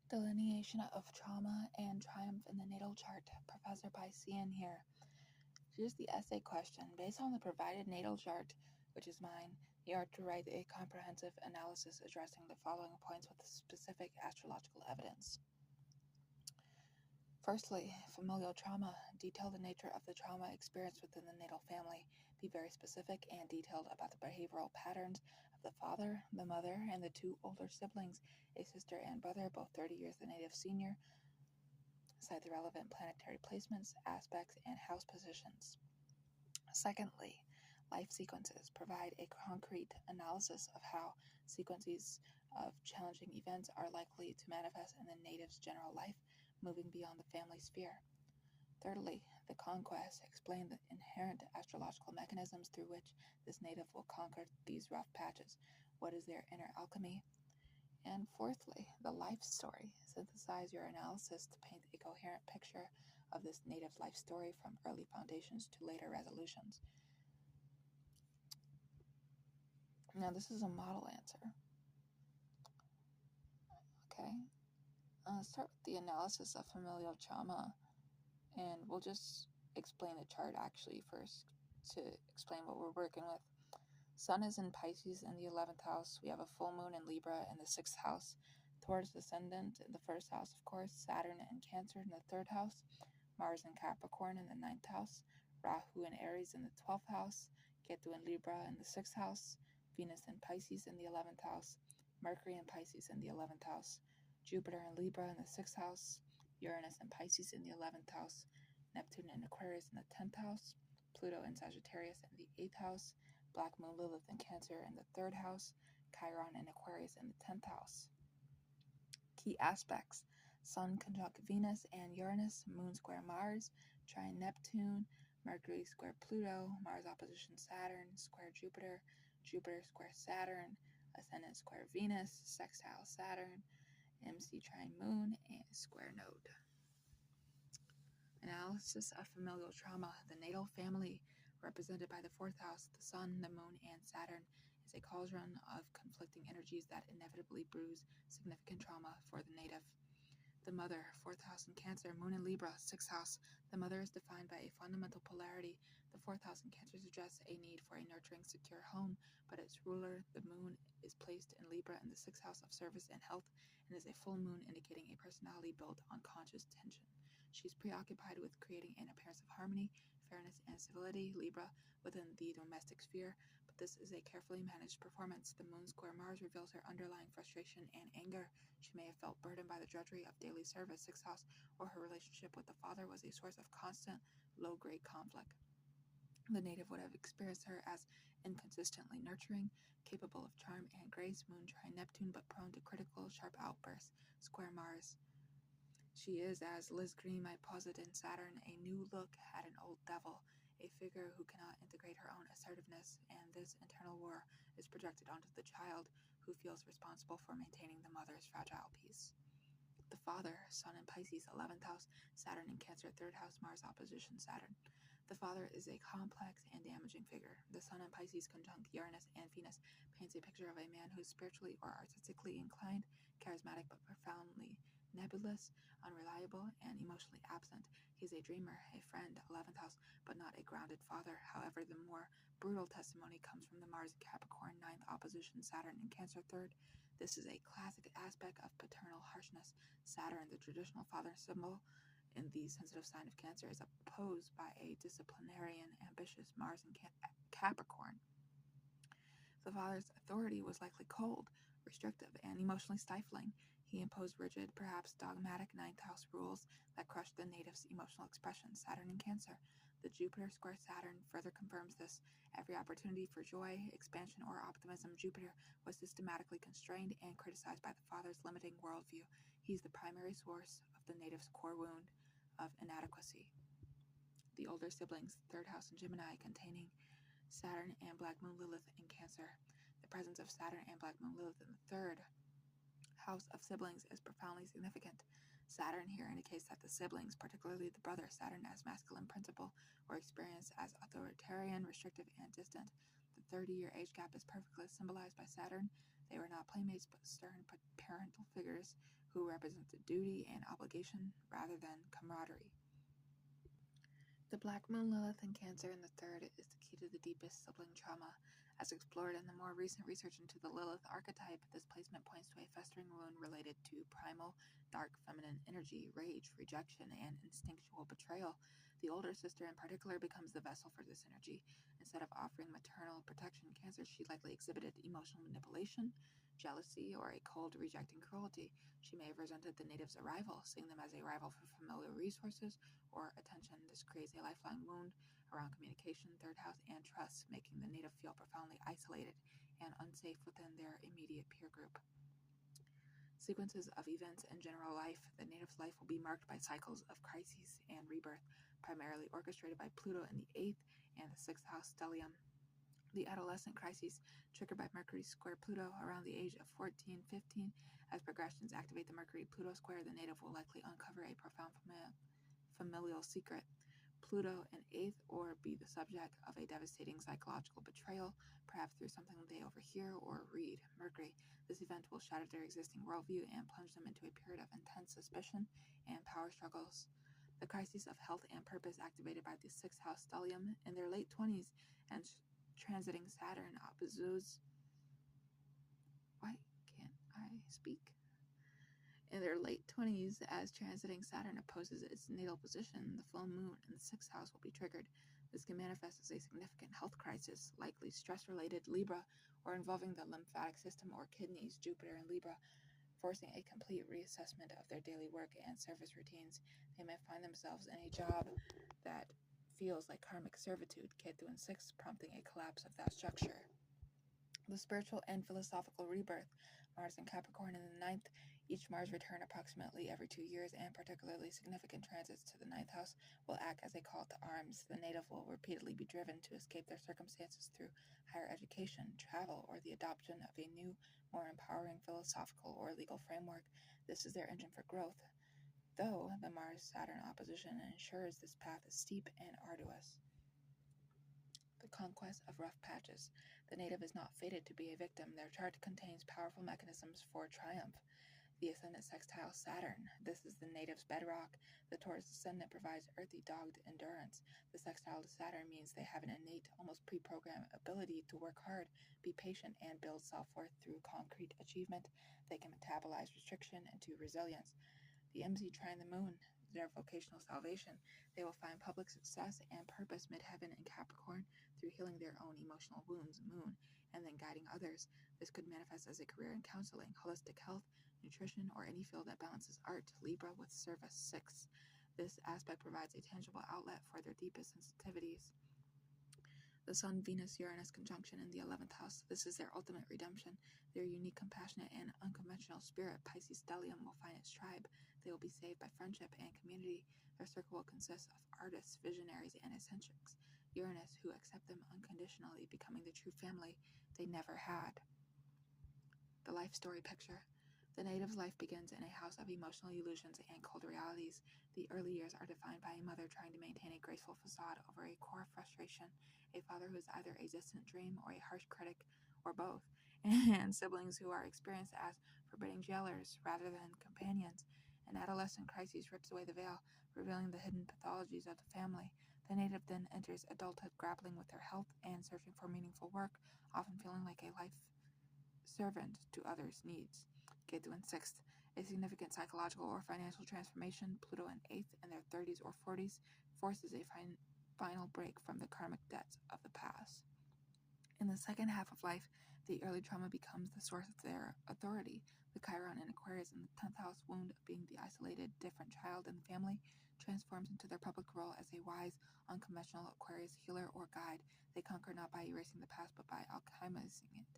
Delineation of trauma and triumph in the natal chart. Professor Piscean here. Here's the essay question. Based on the provided natal chart, which is mine, you are to write a comprehensive analysis addressing the following points with specific astrological evidence. Firstly, familial trauma. Detail the nature of the trauma experienced within the natal family. Be very specific and detailed about the behavioral patterns of the father, the mother, and the two older siblings, a sister and brother, both 30 years the native senior. Cite the relevant planetary placements, aspects, and house positions. Secondly, life sequences. Provide a concrete analysis of how sequences of challenging events are likely to manifest in the native's general life, moving beyond the family sphere. Thirdly, the conquest. Explain the inherent astrological mechanisms through which this native will conquer these rough patches. What is their inner alchemy? And fourthly, the life story. Synthesize your analysis to paint a coherent picture of this native life story from early foundations to later resolutions. Now, this is a model answer. Okay. Start with the analysis of familial trauma, and we'll just explain the chart actually first to explain what we're working with. Sun is in Pisces in the 11th house. We have a full moon in Libra in the 6th house. Taurus ascendant in the 1st house, of course. Saturn in Cancer in the 3rd house. Mars in Capricorn in the 9th house. Rahu in Aries in the 12th house. Ketu in Libra in the 6th house. Venus in Pisces in the 11th house. Mercury in Pisces in the 11th house. Jupiter in Libra in the 6th house. Uranus in Pisces in the 11th house. Neptune in Aquarius in the 10th house. Pluto in Sagittarius in the 8th house. Black Moon Lilith in Cancer in the 3rd house. Chiron in Aquarius in the 10th house. Key aspects: Sun conjunct Venus and Uranus, Moon square Mars, trine Neptune, Mercury square Pluto, Mars opposition Saturn, square Jupiter, Jupiter square Saturn, ascendant square Venus, sextile Saturn, MC trine Moon, and square node. Analysis of familial trauma. The natal family, represented by the 4th house, the Sun, the Moon, and Saturn, is a cauldron of conflicting energies that inevitably brews significant trauma for the native. The mother, 4th house in Cancer, Moon in Libra, 6th house. The mother is defined by a fundamental polarity. The 4th house in Cancer suggests a need for a nurturing, secure home, but its ruler, the Moon, is placed in Libra in the 6th house of service and health, and is a full moon indicating a personality built on conscious tension. She is preoccupied with creating an appearance of harmony, fairness, and civility, Libra, within the domestic sphere, but this is a carefully managed performance. The Moon square Mars reveals her underlying frustration and anger. She may have felt burdened by the drudgery of daily service, 6th house, or her relationship with the father was a source of constant, low-grade conflict. The native would have experienced her as inconsistently nurturing, capable of charm and grace, Moon trine Neptune, but prone to critical, sharp outbursts, square Mars. She is, as Liz Green might posit in Saturn, a new look at an old devil, a figure who cannot integrate her own assertiveness, and this internal war is projected onto the child, who feels responsible for maintaining the mother's fragile peace. The father, Sun in Pisces, 11th house, Saturn in Cancer, 3rd house, Mars opposition Saturn. The father is a complex and damaging figure. The Sun in Pisces conjunct Uranus and Venus paints a picture of a man who is spiritually or artistically inclined, charismatic but profoundly nebulous, unreliable, and emotionally absent. He is a dreamer, a friend, 11th house, but not a grounded father. However, the more brutal testimony comes from the Mars in Capricorn, 9th opposition Saturn in Cancer, 3rd. This is a classic aspect of paternal harshness. Saturn, the traditional father symbol in the sensitive sign of Cancer, is opposed by a disciplinarian, ambitious Mars in Capricorn. The father's authority was likely cold, restrictive, and emotionally stifling. He imposed rigid, perhaps dogmatic 9th house rules that crushed the native's emotional expression. Saturn in Cancer. The Jupiter square Saturn further confirms this. Every opportunity for joy, expansion, or optimism, Jupiter was systematically constrained and criticized by the father's limiting worldview. He's the primary source of the native's core wound of inadequacy. The older siblings, 3rd house in Gemini, containing Saturn and Black Moon Lilith in Cancer. The presence of Saturn and Black Moon Lilith in the 3rd house of siblings is profoundly significant. Saturn here indicates that the siblings, particularly the brother, Saturn as masculine principle, were experienced as authoritarian, restrictive, and distant. The 30-year age gap is perfectly symbolized by Saturn. They were not playmates but stern parental figures who represented duty and obligation rather than camaraderie. The Black Moon Lilith in Cancer in the third is the key to the deepest sibling trauma. As explored in the more recent research into the Lilith archetype, this placement points to a festering wound related to primal, dark feminine energy, rage, rejection, and instinctual betrayal. The older sister in particular becomes the vessel for this energy. Instead of offering maternal protection, Cancer, she likely exhibited emotional manipulation, jealousy, or a cold, rejecting cruelty. She may have resented the natives' arrival, seeing them as a rival for familiar resources or attention. This creates a lifelong wound around communication, third house, and trust, making the native feel profoundly isolated and unsafe within their immediate peer group. Sequences of events in general life. The native's life will be marked by cycles of crises and rebirth, primarily orchestrated by Pluto in the 8th and the 6th house stellium. The adolescent crises triggered by Mercury square Pluto around the age of 14, 15. As progressions activate the Mercury-Pluto square, the native will likely uncover a profound familial secret. Pluto in 8th or be the subject of a devastating psychological betrayal, perhaps through something they overhear or read. Mercury. This event will shatter their existing worldview and plunge them into a period of intense suspicion and power struggles. The crises of health and purpose activated by the 6th house stellium in their late 20s and transiting Saturn opposes. Why can't I speak? In their late 20s, as transiting Saturn opposes its natal position, the full moon in the 6th house will be triggered. This can manifest as a significant health crisis, likely stress-related Libra, or involving the lymphatic system or kidneys, Jupiter in Libra, forcing a complete reassessment of their daily work and service routines. They may find themselves in a job that feels like karmic servitude, Ketu in 6th, prompting a collapse of that structure. The spiritual and philosophical rebirth. Mars and Capricorn in the 9th. Each Mars return approximately every 2 years, and particularly significant transits to the 9th house will act as a call to arms. The native will repeatedly be driven to escape their circumstances through higher education, travel, or the adoption of a new, more empowering philosophical or legal framework. This is their engine for growth, though the Mars-Saturn opposition ensures this path is steep and arduous. The conquest of rough patches. The native is not fated to be a victim. Their chart contains powerful mechanisms for triumph. The ascendant sextile Saturn. This is the native's bedrock. The Taurus ascendant provides earthy, dogged endurance. The sextile to Saturn means they have an innate, almost pre-programmed ability to work hard, be patient, and build self-worth through concrete achievement. They can metabolize restriction into resilience. The MZ trine the moon. Their vocational salvation. They will find public success and purpose mid-heaven in Capricorn through healing their own emotional wounds, moon, and then guiding others. This could manifest as a career in counseling, holistic health, nutrition, or any field that balances art, Libra with service, 6. This aspect provides a tangible outlet for their deepest sensitivities. The Sun, Venus, Uranus conjunction in the 11th house. This is their ultimate redemption. Their unique, compassionate, and unconventional spirit, Pisces stellium, will find its tribe. They will be saved by friendship and community. Their circle will consist of artists, visionaries, and eccentrics. Uranus, who accept them unconditionally, becoming the true family they never had. The life story picture. The native's life begins in a house of emotional illusions and cold realities. The early years are defined by a mother trying to maintain a graceful facade over a core frustration, a father who is either a distant dream or a harsh critic, or both, and siblings who are experienced as forbidding jailers rather than companions. An adolescent crisis rips away the veil, revealing the hidden pathologies of the family. The native then enters adulthood, grappling with their health and searching for meaningful work, often feeling like a life servant to others' needs. Ketu in 6th. A significant psychological or financial transformation, Pluto in 8th in their 30s or 40s, forces a final break from the karmic debts of the past. In the second half of life, the early trauma becomes the source of their authority. The Chiron in Aquarius in the 10th house wound, being the isolated, different child in the family, transforms into their public role as a wise, unconventional Aquarius healer or guide. They conquer not by erasing the past, but by alchemizing it,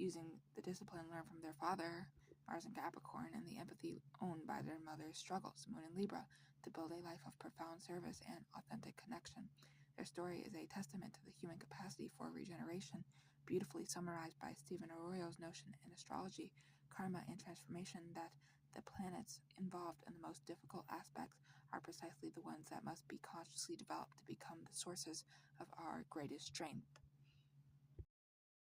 using the discipline learned from their father, Mars and Capricorn, and the empathy owned by their mother's struggles, Moon and Libra, to build a life of profound service and authentic connection. Their story is a testament to the human capacity for regeneration, beautifully summarized by Stephen Arroyo's notion in astrology, karma, and transformation, that the planets involved in the most difficult aspects are precisely the ones that must be consciously developed to become the sources of our greatest strength.